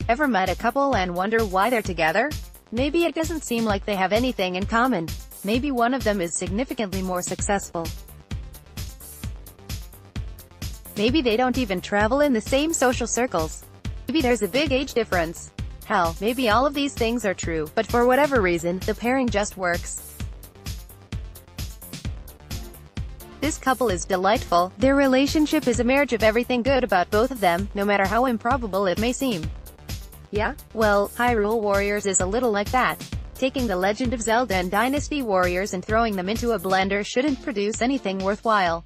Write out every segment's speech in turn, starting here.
Ever met a couple and wonder why they're together? Maybe it doesn't seem like they have anything in common. Maybe one of them is significantly more successful. Maybe they don't even travel in the same social circles. Maybe there's a big age difference. Hell, maybe all of these things are true, but for whatever reason, the pairing just works. This couple is delightful. Their relationship is a marriage of everything good about both of them, no matter how improbable it may seem. Yeah? Well, Hyrule Warriors is a little like that. Taking The Legend of Zelda and Dynasty Warriors and throwing them into a blender shouldn't produce anything worthwhile.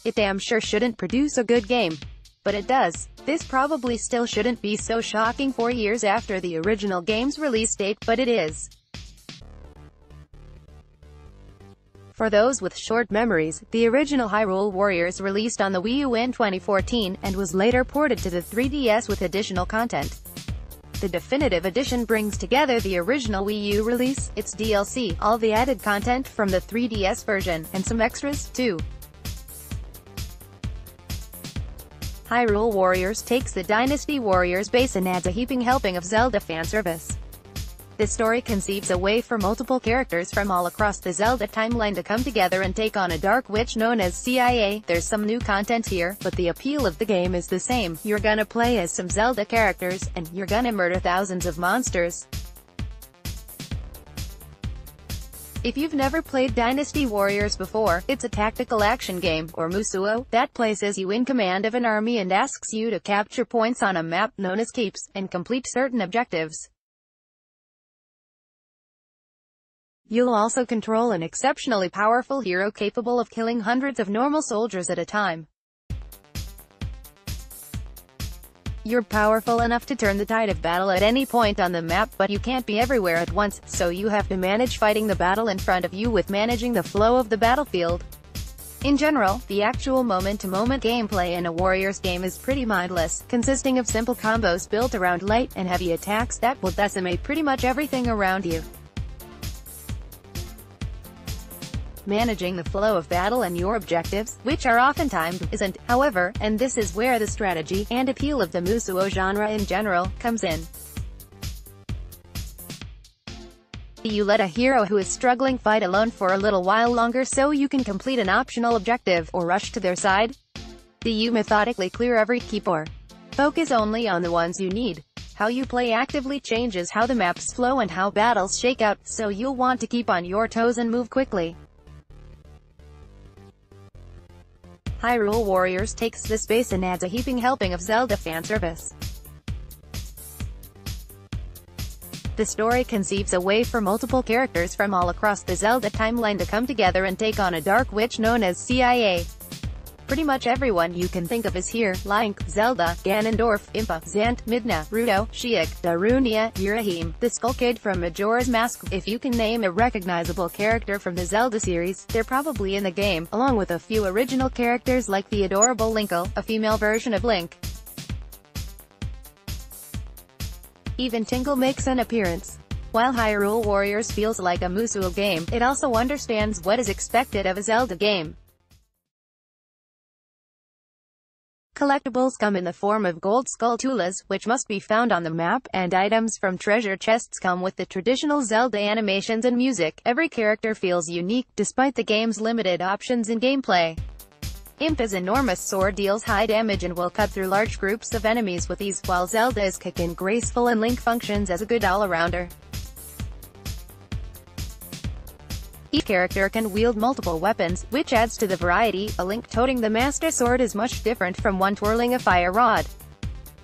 It damn sure shouldn't produce a good game. But it does. This probably still shouldn't be so shocking 4 years after the original game's release date, but it is. For those with short memories, the original Hyrule Warriors released on the Wii U in 2014, and was later ported to the 3DS with additional content. The definitive edition brings together the original Wii U release, its DLC, all the added content from the 3DS version, and some extras, too. Hyrule Warriors takes the Dynasty Warriors base and adds a heaping helping of Zelda fanservice. The story conceives a way for multiple characters from all across the Zelda timeline to come together and take on a dark witch known as CIA. There's some new content here, but the appeal of the game is the same. You're gonna play as some Zelda characters, and you're gonna murder thousands of monsters. If you've never played Dynasty Warriors before, it's a tactical action game, or Musuo, that places you in command of an army and asks you to capture points on a map known as keeps, and complete certain objectives. You'll also control an exceptionally powerful hero capable of killing hundreds of normal soldiers at a time. You're powerful enough to turn the tide of battle at any point on the map, but you can't be everywhere at once, so you have to manage fighting the battle in front of you with managing the flow of the battlefield. In general, the actual moment-to-moment gameplay in a Warriors game is pretty mindless, consisting of simple combos built around light and heavy attacks that will decimate pretty much everything around you. Managing the flow of battle and your objectives, which are often timed, isn't, however, and this is where the strategy and appeal of the Musuo genre in general comes in. You let a hero who is struggling fight alone for a little while longer so you can complete an optional objective, or rush to their side? Do you methodically clear every keep or focus only on the ones you need? How you play actively changes how the maps flow and how battles shake out, so you'll want to keep on your toes and move quickly. Hyrule Warriors takes this base and adds a heaping helping of Zelda fanservice. The story conceives a way for multiple characters from all across the Zelda timeline to come together and take on a dark witch known as CIA. Pretty much everyone you can think of is here: Link, Zelda, Ganondorf, Impa, Zant, Midna, Ruto, Sheik, Darunia, Yurahim, the Skull Kid from Majora's Mask. If you can name a recognizable character from the Zelda series, they're probably in the game, along with a few original characters like the adorable Linkle, a female version of Link. Even Tingle makes an appearance. While Hyrule Warriors feels like a Musuo game, it also understands what is expected of a Zelda game. Collectibles come in the form of gold skulltulas, which must be found on the map, and items from treasure chests come with the traditional Zelda animations and music. Every character feels unique, despite the game's limited options in gameplay. Impa's enormous sword deals high damage and will cut through large groups of enemies with ease, while Zelda is quick and graceful and Link functions as a good all-arounder. Each character can wield multiple weapons, which adds to the variety. A Link toting the Master Sword is much different from one twirling a fire rod.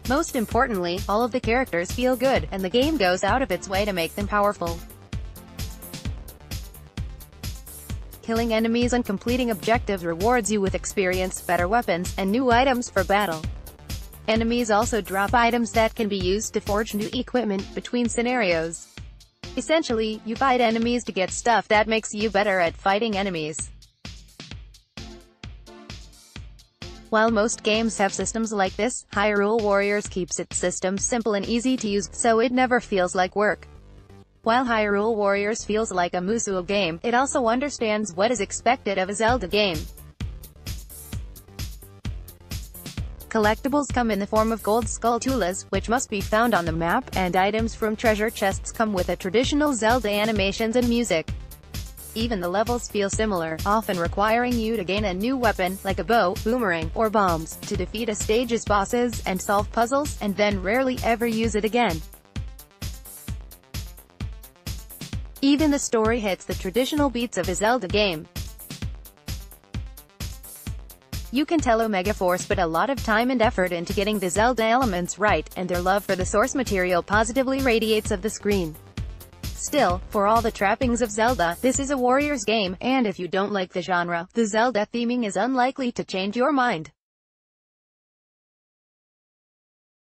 Most importantly, all of the characters feel good, and the game goes out of its way to make them powerful. Killing enemies and completing objectives rewards you with experience, better weapons, and new items for battle. Enemies also drop items that can be used to forge new equipment between scenarios. Essentially, you fight enemies to get stuff that makes you better at fighting enemies. While most games have systems like this, Hyrule Warriors keeps its system simple and easy to use, so it never feels like work. While Hyrule Warriors feels like a Musuo game, it also understands what is expected of a Zelda game. Collectibles come in the form of gold skulltulas, which must be found on the map, and items from treasure chests come with a traditional Zelda animations and music. Even the levels feel similar, often requiring you to gain a new weapon, like a bow, boomerang, or bombs, to defeat a stage's bosses, and solve puzzles, and then rarely ever use it again. Even the story hits the traditional beats of a Zelda game. You can tell Omega Force put a lot of time and effort into getting the Zelda elements right, and their love for the source material positively radiates of the screen. Still, for all the trappings of Zelda, this is a Warriors game, and if you don't like the genre, the Zelda theming is unlikely to change your mind.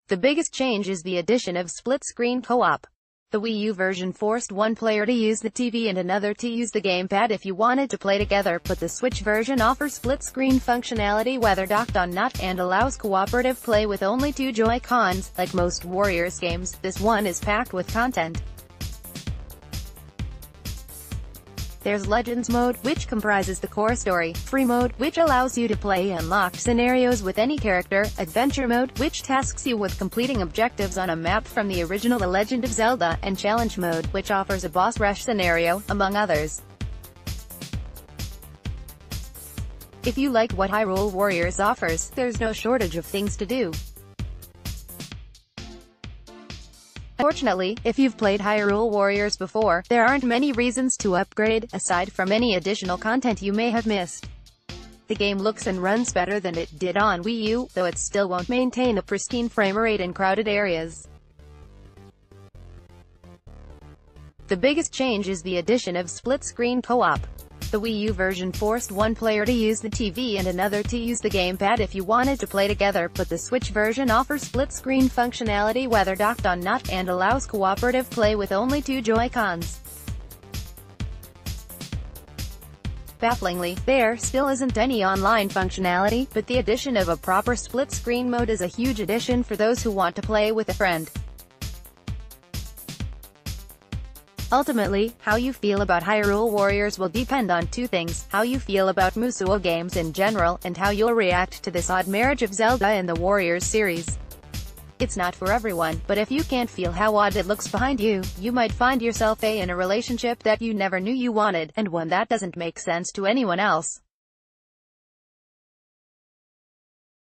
The biggest change is the addition of split-screen co-op. The Wii U version forced one player to use the TV and another to use the gamepad if you wanted to play together, but the Switch version offers split-screen functionality whether docked or not, and allows cooperative play with only 2 Joy-Cons. Like most Warriors games, this one is packed with content. There's Legends Mode, which comprises the core story, Free Mode, which allows you to play unlocked scenarios with any character, Adventure Mode, which tasks you with completing objectives on a map from the original The Legend of Zelda, and Challenge Mode, which offers a boss rush scenario, among others. If you like what Hyrule Warriors offers, there's no shortage of things to do. Unfortunately, if you've played Hyrule Warriors before, there aren't many reasons to upgrade, aside from any additional content you may have missed. The game looks and runs better than it did on Wii U, though it still won't maintain a pristine framerate in crowded areas. The biggest change is the addition of split-screen co-op. The Wii U version forced one player to use the TV and another to use the gamepad if you wanted to play together, but the Switch version offers split-screen functionality whether docked or not, and allows cooperative play with only 2 Joy-Cons. Bafflingly, there still isn't any online functionality, but the addition of a proper split-screen mode is a huge addition for those who want to play with a friend. Ultimately, how you feel about Hyrule Warriors will depend on 2 things: how you feel about Musou games in general, and how you'll react to this odd marriage of Zelda and the Warriors series. It's not for everyone, but if you can't feel how odd it looks behind you, you might find yourself in a relationship that you never knew you wanted, and one that doesn't make sense to anyone else.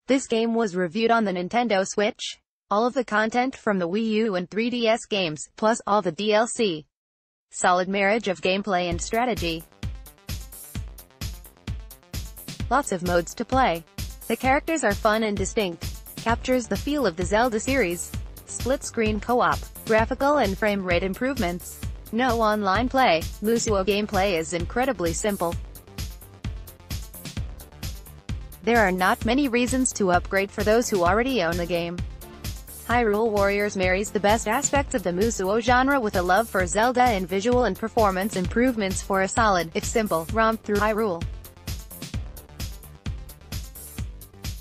This game was reviewed on the Nintendo Switch. All of the content from the Wii U and 3DS games, plus all the DLC. Solid marriage of gameplay and strategy. Lots of modes to play. The characters are fun and distinct. Captures the feel of the Zelda series. Split-screen co-op. Graphical and frame rate improvements. No online play. Musou gameplay is incredibly simple. There are not many reasons to upgrade for those who already own the game. Hyrule Warriors marries the best aspects of the Musou genre with a love for Zelda and visual and performance improvements for a solid, if simple, romp through Hyrule.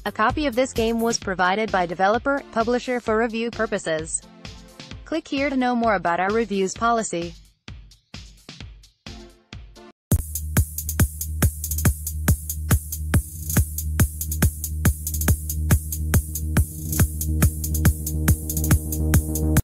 A copy of this game was provided by developer, publisher for review purposes. Click here to know more about our reviews policy.